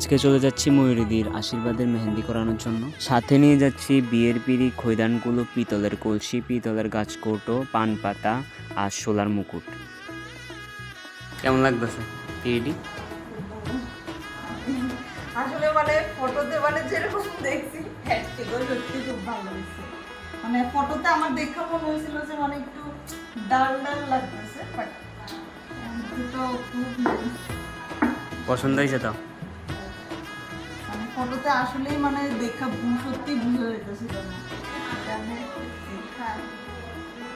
আজকে চলে যাচ্ছি ময়ূরীদির আশীর্বাদের মেহেন্দি করানোর জন্য। সাথে নিয়ে যাচ্ছি বিয়ের পিড়ি, খৈদানগুলো, পিতলের কলসি, পিতলের গাছকৌটো, পান পাতা আর শোলার মুকুট। কেমন লাগতেছে পিড়িটি? আসলে মানে ফটোতে মানে যেরকম দেখছি সত্যি খুব ভালো হয়েছে। মানে ফটোতে আমার দেখা মনে হয়েছিল যে মানে একটু ডাল ডাল লাগতেছে, বাট তো খুব পছন্দ হয়েছে তো? মানে ফটোতে আসলেই মানে দেখা সত্যি বুঝে যেতেছিল না,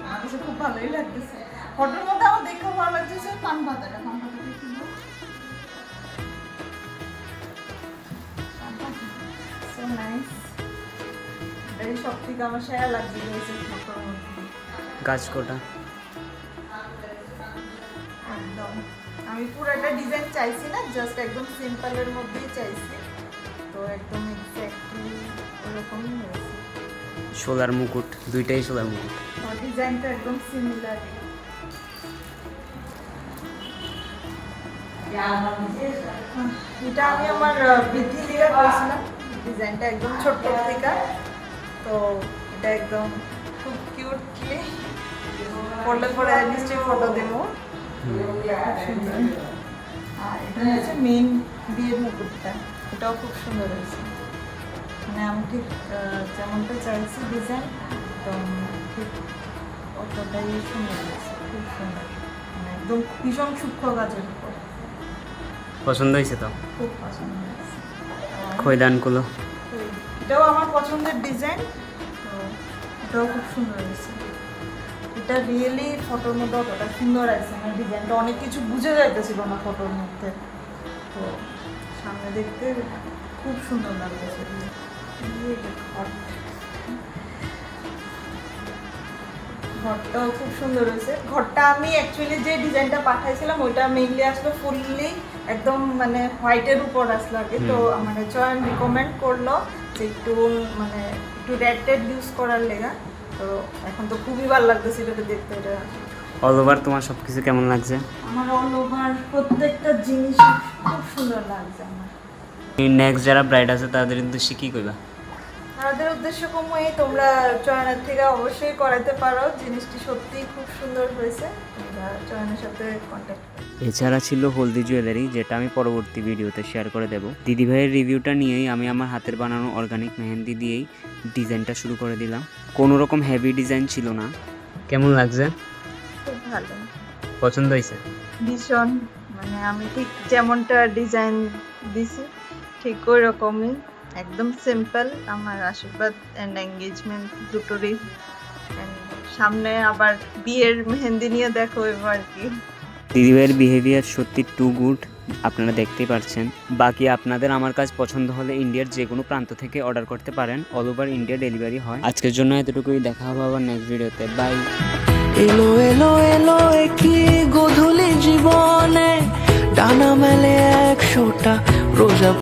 আমার কাছে খুব ভালোই লাগতেছে। ফটোর মধ্যে আমার দেখা ভালো লাগতেছে পান পাতাটা কিনবো। So nice. এই সব থেকে আমার সেরা লাগছে ফটোর মধ্যে গাছকোটা। একদম আমি পুরোটা ডিজাইন চাইছি না, জাস্ট একদম সিম্পলের মধ্যেই চাইছি, তো একদম এক্স্যাক্টলি ওরকমই হয়েছে। শোলার মুকুট, দুইটাই শোলার মুকুট। ডিজাইনটা একদম সিমিলার। এটা আমি আমার বৃদ্ধি থেকে করেছিলাম, ডিজাইনটা একদম ছোট্ট থেকে, তো এটা একদম খুব কিউটলি করলে পরে নিশ্চয়ই ফটো দেবো। আর এটা হচ্ছে মেন বিয়ের মুকুটটা, এটাও খুব সুন্দর হয়েছে। মানে আমি ঠিক যেমনটা চাইছি ডিজাইন, তো ঠিক অতটাই সুন্দর হয়েছে, খুব সুন্দর, মানে একদম ভীষণ সূক্ষ্ম কাজের উপর। পছন্দ হয়েছে তো? খুব পছন্দ হয়েছে। খৈদানগুলো এটাও আমার পছন্দের ডিজাইন, তো এটাও খুব সুন্দর হয়েছে। এটা রিয়েলি ফটোর মধ্যে অতটা সুন্দর আছে না, ডিজাইনটা অনেক কিছু বুঝে যাইতেছিল না ফটোর মধ্যে, তো সামনে দেখতে খুব সুন্দর লাগতেছে। ঘরটাও খুব সুন্দর হয়েছে। ঘরটা আমি অ্যাকচুয়ালি যে ডিজাইনটা পাঠাইছিলাম ওইটা মেইনলি আসলো ফুললি একদম মানে হোয়াইটের উপর আসলো আগে, তো মানে চয়ন রিকমেন্ড করলো যে একটু মানে একটু রেড টেড ইউজ করার লেগা, তো এখন তো খুবই ভালো লাগতেছিল এটা দেখতে। এটা অল ওভার তোমার সব কিছু কেমন লাগছে? আমার অল ওভার প্রত্যেকটা জিনিস খুব সুন্দর লাগছে আমার। নেক্সট যারা ব্রাইড আছে তাদের উদ্দেশ্যে কি কইবা? তাদের উদ্দেশ্য কমই, তোমরা চয়নের থেকে অবশ্যই করাতে পারো, জিনিসটি সত্যিই খুব সুন্দর হয়েছে, তোমরা চয়নের সাথে কন্ট্যাক্ট করো। এছাড়া ছিল হলদি জুয়েলারি, যেটা আমি পরবর্তী ভিডিওতে শেয়ার করে দেব। দিদিভাইয়ের রিভিউটা নিয়েই আমি আমার হাতের বানানো অর্গানিক মেহেন্দি দিয়েই ডিজাইনটা শুরু করে দিলাম। কোনো রকম হেভি ডিজাইন ছিল না। কেমন লাগছে? খুব ভালো, পছন্দ হয়েছে? ভীষণ, মানে আমি ঠিক যেমনটা ডিজাইন দিছি ঠিক ওই রকমই, একদম সিম্পল। আমার আশীর্বাদ অ্যান্ড এঙ্গেজমেন্ট দুটোরই, সামনে আবার বিয়ের মেহেন্দি নিয়ে দেখো এবার কি। দিদিভাইয়ের বিহেভিয়ার সত্যি টু গুড, আপনারা দেখতেই পাচ্ছেন। বাকি আপনাদের আমার কাজ পছন্দ হলে ইন্ডিয়ার যে কোনো প্রান্ত থেকে অর্ডার করতে পারেন, অল ওভার ইন্ডিয়া ডেলিভারি হয়। আজকের জন্য এতটুকুই, দেখা হবে আবার নেক্সট ভিডিওতে। বাই। এলো এলো এলো একই গোধূলি জীবনে, ডানা মেলে 100টা রোজা।